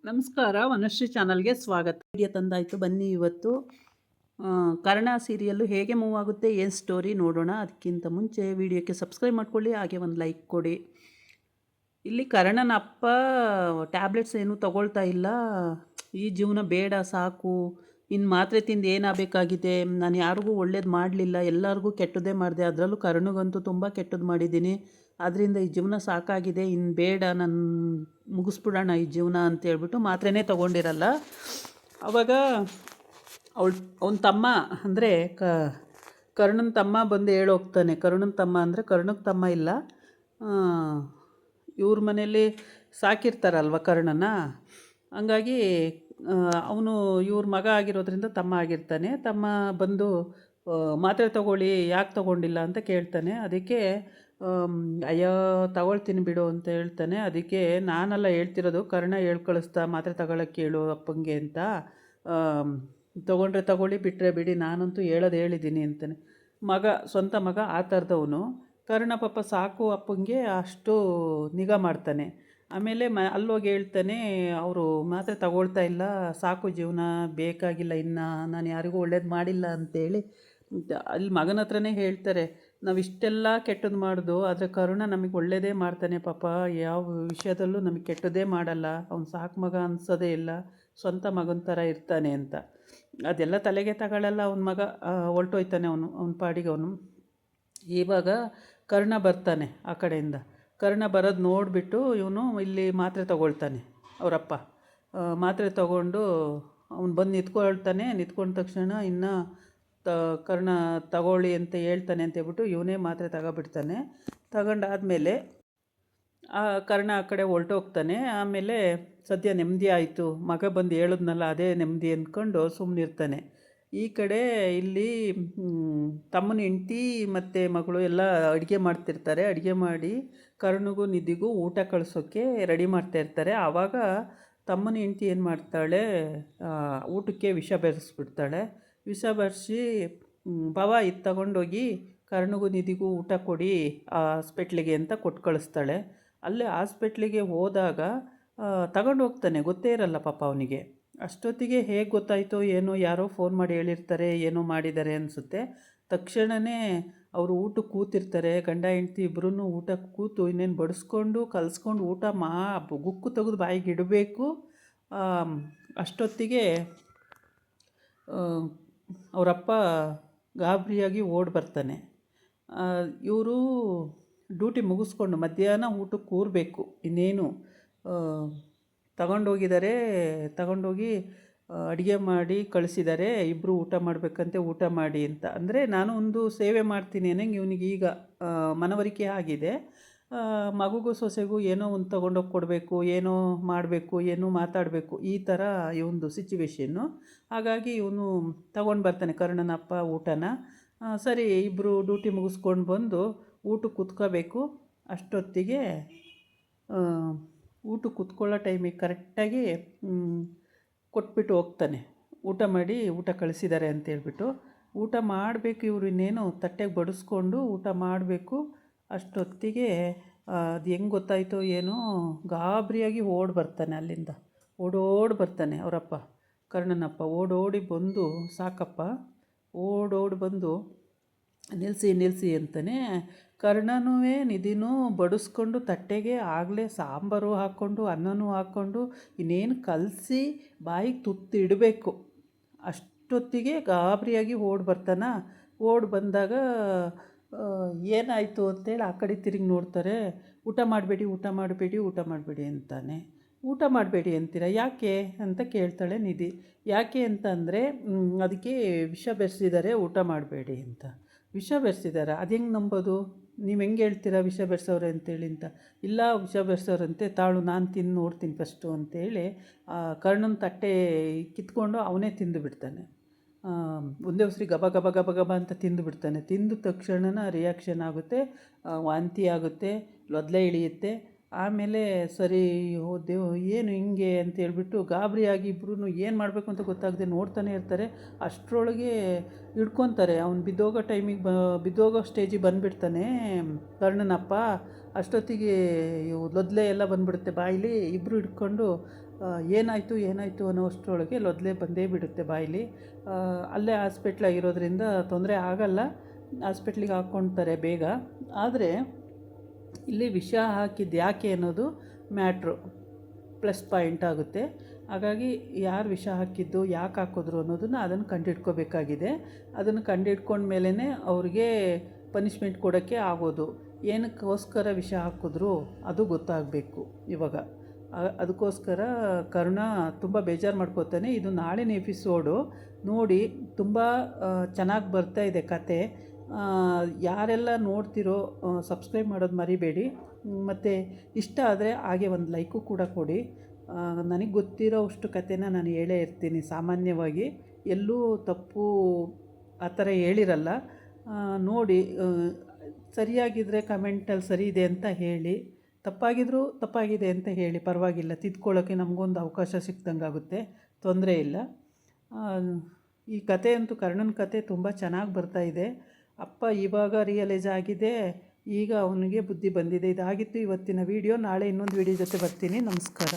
ನಮಸ್ಕಾರ, ವನಶ್ರೀ ಚಾನಲ್ಗೆ ಸ್ವಾಗತ. ವಿಡಿಯೋ ತಂದಾಯಿತು, ಬನ್ನಿ ಇವತ್ತು ಕರ್ಣ ಸೀರಿಯಲ್ಲು ಹೇಗೆ ಮೂವ್ ಆಗುತ್ತೆ, ಏನು ಸ್ಟೋರಿ ನೋಡೋಣ. ಅದಕ್ಕಿಂತ ಮುಂಚೆ ವಿಡಿಯೋಕ್ಕೆ ಸಬ್ಸ್ಕ್ರೈಬ್ ಮಾಡ್ಕೊಳ್ಳಿ, ಹಾಗೆ ಒಂದು ಲೈಕ್ ಕೊಡಿ. ಇಲ್ಲಿ ಕರ್ಣನ ಅಪ್ಪ ಟ್ಯಾಬ್ಲೆಟ್ಸ್ ಏನೂ ತಗೊಳ್ತಾ ಇಲ್ಲ. ಈ ಜೀವನ ಬೇಡ, ಸಾಕು, ಇನ್ನು ಮಾತ್ರೆ ತಿಂದು ಏನಾಗಬೇಕಾಗಿದೆ, ನಾನು ಯಾರಿಗೂ ಒಳ್ಳೇದು ಮಾಡಲಿಲ್ಲ, ಎಲ್ಲರಿಗೂ ಕೆಟ್ಟದ್ದೇ ಮಾಡಿದೆ, ಅದರಲ್ಲೂ ಕರ್ಣಗಂತೂ ತುಂಬ ಕೆಟ್ಟದ್ದು ಮಾಡಿದ್ದೀನಿ, ಅದರಿಂದ ಈ ಜೀವನ ಸಾಕಾಗಿದೆ, ಇನ್ನು ಬೇಡ, ನಾನು ಮುಗಿಸ್ಬಿಡೋಣ ಈ ಜೀವನ ಅಂತೇಳ್ಬಿಟ್ಟು ಮಾತ್ರೆನೇ ತೊಗೊಂಡಿರಲ್ಲ. ಆವಾಗ ಅವನ ತಮ್ಮ ಅಂದರೆ ಕರ್ಣನ ತಮ್ಮ ಬಂದು ಹೇಳೋಗ್ತಾನೆ. ಕರ್ಣನ ತಮ್ಮ ಅಂದರೆ ಕರ್ಣಕ್ಕೆ ತಮ್ಮ ಇಲ್ಲ, ಇವ್ರ ಮನೇಲಿ ಸಾಕಿರ್ತಾರಲ್ವ ಕರ್ಣನ, ಹಂಗಾಗಿ ಅವನು ಇವ್ರ ಮಗ ಆಗಿರೋದ್ರಿಂದ ತಮ್ಮ ಆಗಿರ್ತಾನೆ. ತಮ್ಮ ಬಂದು ಮಾತ್ರೆ ತೊಗೊಳ್ಳಿ, ಯಾಕೆ ತೊಗೊಂಡಿಲ್ಲ ಅಂತ ಕೇಳ್ತಾನೆ. ಅದಕ್ಕೆ ಅಯ್ಯೋ ತಗೊಳ್ತೀನಿ ಬಿಡು ಅಂತ ಹೇಳ್ತಾನೆ. ಅದಕ್ಕೆ ನಾನೆಲ್ಲ ಹೇಳ್ತಿರೋದು, ಕರ್ಣ ಕಳಿಸ್ತಾ ಮಾತ್ರೆ ತಗೊಳಕ್ಕೆ ಹೇಳು ಅಪ್ಪಂಗೆ ಅಂತ, ತೊಗೊಂಡ್ರೆ ತಗೊಳ್ಳಿ, ಬಿಟ್ಟರೆ ಬಿಡಿ, ನಾನಂತೂ ಹೇಳಿದ್ದೀನಿ ಅಂತಾನೆ. ಮಗ, ಸ್ವಂತ ಮಗ ಆ ಥರದವನು. ಕರ್ಣ ಪಾಪ ಸಾಕು ಅಪ್ಪಂಗೆ ಅಷ್ಟು ನಿಗಾ ಮಾಡ್ತಾನೆ. ಆಮೇಲೆ ಅಲ್ಲೋಗಿ ಹೇಳ್ತಾನೆ, ಅವರು ಮಾತ್ರೆ ತಗೊಳ್ತಾ ಇಲ್ಲ, ಸಾಕು ಜೀವನ ಬೇಕಾಗಿಲ್ಲ, ಇನ್ನು ನಾನು ಯಾರಿಗೂ ಒಳ್ಳೇದು ಮಾಡಿಲ್ಲ ಅಂತೇಳಿ ಅಲ್ಲಿ ಮಗನ ಹತ್ರನೇ ಹೇಳ್ತಾರೆ. ನಾವು ಇಷ್ಟೆಲ್ಲ ಕೆಟ್ಟದ್ದು ಮಾಡೋದು, ಆದರೆ ಕರುಣ ನಮಗೆ ಒಳ್ಳೆಯದೇ ಮಾಡ್ತಾನೆ ಪಾಪ, ಯಾವ ವಿಷಯದಲ್ಲೂ ನಮಗೆ ಕೆಟ್ಟದ್ದೇ ಮಾಡಲ್ಲ, ಅವ್ನು ಸಾಕು ಮಗ ಅನಿಸೋದೇ ಇಲ್ಲ, ಸ್ವಂತ ಮಗನ ಥರ ಇರ್ತಾನೆ ಅಂತ. ಅದೆಲ್ಲ ತಲೆಗೆ ತಗೊಳ್ಳಲ್ಲ ಅವನ ಮಗ, ಹೊರ್ಟೋಯ್ತಾನೆ ಅವನ ಪಾಡಿಗೆ ಅವನು. ಇವಾಗ ಕರ್ಣ ಬರ್ತಾನೆ ಆ ಕಡೆಯಿಂದ. ಕರ್ಣ ಬರೋದು ನೋಡಿಬಿಟ್ಟು ಇವನು ಇಲ್ಲಿ ಮಾತ್ರೆ ತಗೊಳ್ತಾನೆ. ಅವರಪ್ಪ ಮಾತ್ರೆ ತಗೊಂಡು ಅವನು ಬಂದು ನಿಂತ್ಕೊಳ್ತಾನೆ. ನಿಂತ್ಕೊಂಡ ತಕ್ಷಣ ಇನ್ನು ಕರ್ಣ ತಗೊಳ್ಳಿ ಅಂತ ಹೇಳ್ತಾನೆ ಅಂತ ಹೇಳ್ಬಿಟ್ಟು ಇವನೇ ಮಾತ್ರೆ ತಗೊಬಿಡ್ತಾನೆ. ತಗೊಂಡಾದಮೇಲೆ ಕರ್ಣ ಆ ಕಡೆ ಹೊರ್ಟೋಗ್ತಾನೆ. ಆಮೇಲೆ ಸದ್ಯ ನೆಮ್ಮದಿ ಆಯಿತು, ಮಗ ಬಂದು ಹೇಳಿದ್ನಲ್ಲ ಅದೇ ನೆಮ್ಮದಿ ಅಂದ್ಕೊಂಡು ಸುಮ್ಮನಿರ್ತಾನೆ. ಈ ಕಡೆ ಇಲ್ಲಿ ತಮ್ಮನ ಹೆಂಡ್ತಿ ಮತ್ತು ಮಗಳು ಎಲ್ಲ ಅಡುಗೆ ಮಾಡ್ತಿರ್ತಾರೆ. ಅಡುಗೆ ಮಾಡಿ ಕರ್ಣಗೂ ನಿಧಿಗೂ ಊಟ ಕಳಿಸೋಕ್ಕೆ ರೆಡಿ ಮಾಡ್ತಾಯಿರ್ತಾರೆ. ಆವಾಗ ತಮ್ಮನ ಹೆಂಡ್ತಿ ಏನು ಮಾಡ್ತಾಳೆ, ಊಟಕ್ಕೆ ವಿಷ ಬೆರೆಸ್ಬಿಡ್ತಾಳೆ. ವಿಷ ಬೆರೆಸಿ, ಬಾವ ಇದು ತಗೊಂಡೋಗಿ ಕರ್ಣಗೂ ನಿಧಿಗೂ ಊಟ ಕೊಡಿ ಹಾಸ್ಪಿಟ್ಲಿಗೆ ಅಂತ ಕೊಟ್ಟು ಕಳಿಸ್ತಾಳೆ. ಅಲ್ಲೇ ಹಾಸ್ಪಿಟ್ಲಿಗೆ ಹೋದಾಗ ತಗೊಂಡು ಹೋಗ್ತಾನೆ, ಗೊತ್ತೇ ಇರಲ್ಲ ಪಾಪ ಅವನಿಗೆ. ಅಷ್ಟೊತ್ತಿಗೆ ಹೇಗೆ ಗೊತ್ತಾಯಿತೋ ಏನೋ, ಯಾರೋ ಫೋನ್ ಮಾಡಿ ಹೇಳಿರ್ತಾರೆ, ಏನೋ ಮಾಡಿದ್ದಾರೆ ಅನಿಸುತ್ತೆ. ತಕ್ಷಣವೇ ಅವರು ಊಟಕ್ಕೆ ಕೂತಿರ್ತಾರೆ, ಗಂಡ ಹೆಂಡ್ತಿ ಇಬ್ಬರೂ ಊಟಕ್ಕೆ ಕೂತು ಇನ್ನೇನು ಬಡಿಸ್ಕೊಂಡು ಕಲಿಸ್ಕೊಂಡು ಊಟ ಗುಕ್ಕು ತೆಗೆದು ಬಾಯಿಗೆ ಇಡಬೇಕು. ಅಷ್ಟೊತ್ತಿಗೆ ಅವರಪ್ಪ ಗಾಬರಿಯಾಗಿ ಓಡಿ ಬರ್ತಾನೆ. ಇವರು ಡ್ಯೂಟಿ ಮುಗಿಸ್ಕೊಂಡು ಮಧ್ಯಾಹ್ನ ಊಟಕ್ಕೆ ಕೂರಬೇಕು, ಇನ್ನೇನು ತಗೊಂಡೋಗಿ ಅಡುಗೆ ಮಾಡಿ ಕಳಿಸಿದ್ದಾರೆ, ಇಬ್ಬರು ಊಟ ಮಾಡಬೇಕಂತೆ, ಊಟ ಮಾಡಿ ಅಂತ. ಅಂದರೆ ನಾನು ಒಂದು ಸೇವೆ ಮಾಡ್ತೀನಿ ಅನ್ನಂಗೆ ಇವನಿಗೆ ಈಗ ಮನವರಿಕೆ ಆಗಿದೆ. ಮಗುಗೂ ಸೊಸೆಗೂ ಏನೋ ಒಂದು ತೊಗೊಂಡೋಗಿ ಕೊಡಬೇಕು, ಏನೋ ಮಾಡಬೇಕು, ಏನೋ ಮಾತಾಡಬೇಕು, ಈ ಥರ ಇವೊಂದು ಸಿಚುವೇಶನ್ನು. ಹಾಗಾಗಿ ಇವನು ತಗೊಂಡು ಬರ್ತಾನೆ ಕರ್ಣನಪ್ಪ ಊಟನ. ಸರಿ, ಇಬ್ಬರು ಡ್ಯೂಟಿ ಮುಗಿಸ್ಕೊಂಡು ಬಂದು ಊಟಕ್ಕೆ ಕೂತ್ಕೋಬೇಕು. ಅಷ್ಟೊತ್ತಿಗೆ ಊಟಕ್ಕೆ ಕೂತ್ಕೊಳ್ಳೋ ಟೈಮಿಗೆ ಕರೆಕ್ಟಾಗಿ ಕೊಟ್ಬಿಟ್ಟು ಹೋಗ್ತಾನೆ. ಊಟ ಮಾಡಿ, ಊಟ ಕಳಿಸಿದ್ದಾರೆ ಅಂತೇಳ್ಬಿಟ್ಟು ಊಟ ಮಾಡಬೇಕು. ಇವರು ಇನ್ನೇನು ತಟ್ಟೆಗೆ ಬಡಿಸ್ಕೊಂಡು ಊಟ ಮಾಡಬೇಕು. ಅಷ್ಟೊತ್ತಿಗೆ ಅದು ಹೆಂಗೆ ಗೊತ್ತಾಯಿತೋ ಏನೋ, ಗಾಬರಿಯಾಗಿ ಬರ್ತಾನೆ ಅಲ್ಲಿಂದ. ಓಡೋಡಿ ಬರ್ತಾನೆ ಅವರಪ್ಪ, ಕರ್ಣನಪ್ಪ ಓಡೋಡಿ ಬಂದು, ಸಾಕಪ್ಪ, ಓಡೋಡಿ ಬಂದು ನಿಲ್ಲಿಸಿ ಅಂತಾನೆ. ಕರ್ಣನೂ ನಿಧಿನೂ ಬಡಿಸ್ಕೊಂಡು ತಟ್ಟೆಗೆ ಆಗಲೇ ಸಾಂಬಾರು ಹಾಕ್ಕೊಂಡು ಅನ್ನನೂ ಹಾಕ್ಕೊಂಡು ಇನ್ನೇನು ಕಲಸಿ ಬಾಯಿಗೆ ತುತ್ತಿಡಬೇಕು. ಅಷ್ಟೊತ್ತಿಗೆ ಗಾಬರಿಯಾಗಿ ಬರ್ತಾನೆ. ಬಂದಾಗ ಏನಾಯಿತು ಅಂತೇಳಿ ಆ ಕಡೆ ತಿರುಗಿ ನೋಡ್ತಾರೆ. ಊಟ ಮಾಡಬೇಡಿ ಅಂತಾನೆ. ಊಟ ಮಾಡಬೇಡಿ ಅಂತೀರಾ, ಯಾಕೆ ಅಂತ ಕೇಳ್ತಾಳೆ ನಿಧಿ. ಯಾಕೆ ಅಂತ ಅಂದರೆ ಅದಕ್ಕೆ ವಿಷ ಬೆರೆಸಿದ್ದಾರೆ, ಊಟ ಮಾಡಬೇಡಿ ಅಂತ. ವಿಷ ಬೆರೆಸಿದ್ದಾರೆ, ಅದು ಹೆಂಗೆ ನಂಬೋದು, ನೀವು ಹೆಂಗೆ ಹೇಳ್ತೀರಾ ವಿಷ ಬೆರೆಸೋರೆ ಅಂತೇಳಿ ಅಂತ. ಇಲ್ಲ, ವಿಷ ಬೆರೆಸೋರಂತೆ, ತಾಳು ನಾನು ತಿಂದು ನೋಡ್ತೀನಿ ಫಸ್ಟು ಅಂತೇಳಿ ಕರ್ಣನ ತಟ್ಟೆ ಕಿತ್ಕೊಂಡು ಅವನೇ ತಿಂದು ಬಿಡ್ತಾನೆ. ಒಂದೇ ಉಸಿರಿ ಗಬ ಗಬ ಗಬ ಗಬ ಅಂತ ತಿಂದು ಬಿಡ್ತಾನೆ. ತಿಂದ ತಕ್ಷಣ ರಿಯಾಕ್ಷನ್ ಆಗುತ್ತೆ, ವಾಂತಿ ಆಗುತ್ತೆ, ಲೊದ್ಲೆ ಇಳಿಯುತ್ತೆ. ಆಮೇಲೆ ಸರಿ, ಏನು ಹಿಂಗೆ ಅಂತ ಹೇಳ್ಬಿಟ್ಟು ಗಾಬರಿಯಾಗಿ ಇಬ್ಬರೂ ಏನು ಮಾಡಬೇಕು ಅಂತ ಗೊತ್ತಾಗದೆ ನೋಡ್ತಾನೆ ಇರ್ತಾರೆ. ಅಷ್ಟರೊಳಗೆ ಹಿಡ್ಕೊತಾರೆ. ಅವ್ನು ಬಿದ್ದೋಗೋ ಸ್ಟೇಜಿಗೆ ಬಂದುಬಿಡ್ತಾನೆ ಕರ್ಣನಪ್ಪ. ಅಷ್ಟೊತ್ತಿಗೆ ಲೊದ್ಲೆ ಎಲ್ಲ ಬಂದುಬಿಡುತ್ತೆ ಬಾಯಿಲಿ. ಇಬ್ಬರು ಹಿಡ್ಕೊಂಡು ಏನಾಯಿತು ಏನಾಯಿತು ಅನ್ನೋಷ್ಟರೊಳಗೆ ಲೊದಲೇ ಬಂದೇ ಬಿಡುತ್ತೆ ಬಾಯಲ್ಲಿ. ಅಲ್ಲೇ ಹಾಸ್ಪಿಟ್ಲಾಗಿರೋದ್ರಿಂದ ತೊಂದರೆ ಆಗಲ್ಲ, ಹಾಸ್ಪಿಟ್ಲಿಗೆ ಹಾಕ್ಕೊಳ್ತಾರೆ ಬೇಗ. ಆದರೆ ಇಲ್ಲಿ ವಿಷ ಹಾಕಿದ್ದು ಯಾಕೆ ಅನ್ನೋದು ಮ್ಯಾಟ್ರು, ಪ್ಲಸ್ ಪಾಯಿಂಟ್ ಆಗುತ್ತೆ. ಹಾಗಾಗಿ ಯಾರು ವಿಷ ಹಾಕಿದ್ದು, ಯಾಕೆ ಹಾಕಿದ್ರು ಅನ್ನೋದನ್ನು ಅದನ್ನು ಕಂಡುಹಿಡ್ಕೋಬೇಕಾಗಿದೆ. ಅದನ್ನು ಕಂಡುಹಿಡ್ಕೊಂಡ್ಮೇಲೇ ಅವ್ರಿಗೆ ಪನಿಷ್ಮೆಂಟ್ ಕೊಡೋಕ್ಕೆ ಆಗೋದು. ಏನಕ್ಕೋಸ್ಕರ ವಿಷ ಹಾಕಿದ್ರು ಅದು ಗೊತ್ತಾಗಬೇಕು ಇವಾಗ. ಅದಕ್ಕೋಸ್ಕರ ಕರುಣ ತುಂಬ ಬೇಜಾರು ಮಾಡ್ಕೋತಾನೆ. ಇದು ನಾಳಿನ ಎಪಿಸೋಡು ನೋಡಿ, ತುಂಬ ಚೆನ್ನಾಗಿ ಬರ್ತಾಯಿದೆ ಕತೆ. ಯಾರೆಲ್ಲ ನೋಡ್ತಿರೋ ಸಬ್ಸ್ಕ್ರೈಬ್ ಮಾಡೋದು ಮರಿಬೇಡಿ. ಮತ್ತು ಇಷ್ಟ ಆದರೆ ಹಾಗೆ ಒಂದು ಲೈಕು ಕೂಡ ಕೊಡಿ. ನನಗೆ ಗೊತ್ತಿರೋ ಅಷ್ಟು ಕಥೆನ ನಾನು ಹೇಳೇ ಇರ್ತೀನಿ. ಸಾಮಾನ್ಯವಾಗಿ ಎಲ್ಲೂ ತಪ್ಪು ಆ ಥರ ಹೇಳಿರಲ್ಲ. ನೋಡಿ, ಸರಿಯಾಗಿದ್ದರೆ ಕಮೆಂಟಲ್ಲಿ ಸರಿ ಇದೆ ಅಂತ ಹೇಳಿ, ತಪ್ಪಾಗಿದ್ದರೂ ತಪ್ಪಾಗಿದೆ ಅಂತ ಹೇಳಿ, ಪರವಾಗಿಲ್ಲ. ತಿದ್ಕೊಳ್ಳೋಕ್ಕೆ ನಮಗೊಂದು ಅವಕಾಶ ಸಿಕ್ದಂಗೆ ಆಗುತ್ತೆ, ತೊಂದರೆ ಇಲ್ಲ. ಈ ಕತೆ ಅಂತೂ, ಕರ್ಣನ ಕತೆ ತುಂಬ ಚೆನ್ನಾಗಿ ಬರ್ತಾಯಿದೆ. ಅಪ್ಪ ಇವಾಗ ರಿಯಲೈಸ್ ಆಗಿದೆ, ಈಗ ಅವನಿಗೆ ಬುದ್ಧಿ ಬಂದಿದೆ. ಇದಾಗಿತ್ತು ಇವತ್ತಿನ ವಿಡಿಯೋ. ನಾಳೆ ಇನ್ನೊಂದು ವಿಡಿಯೋ ಜೊತೆ ಬರ್ತೀನಿ. ನಮಸ್ಕಾರ.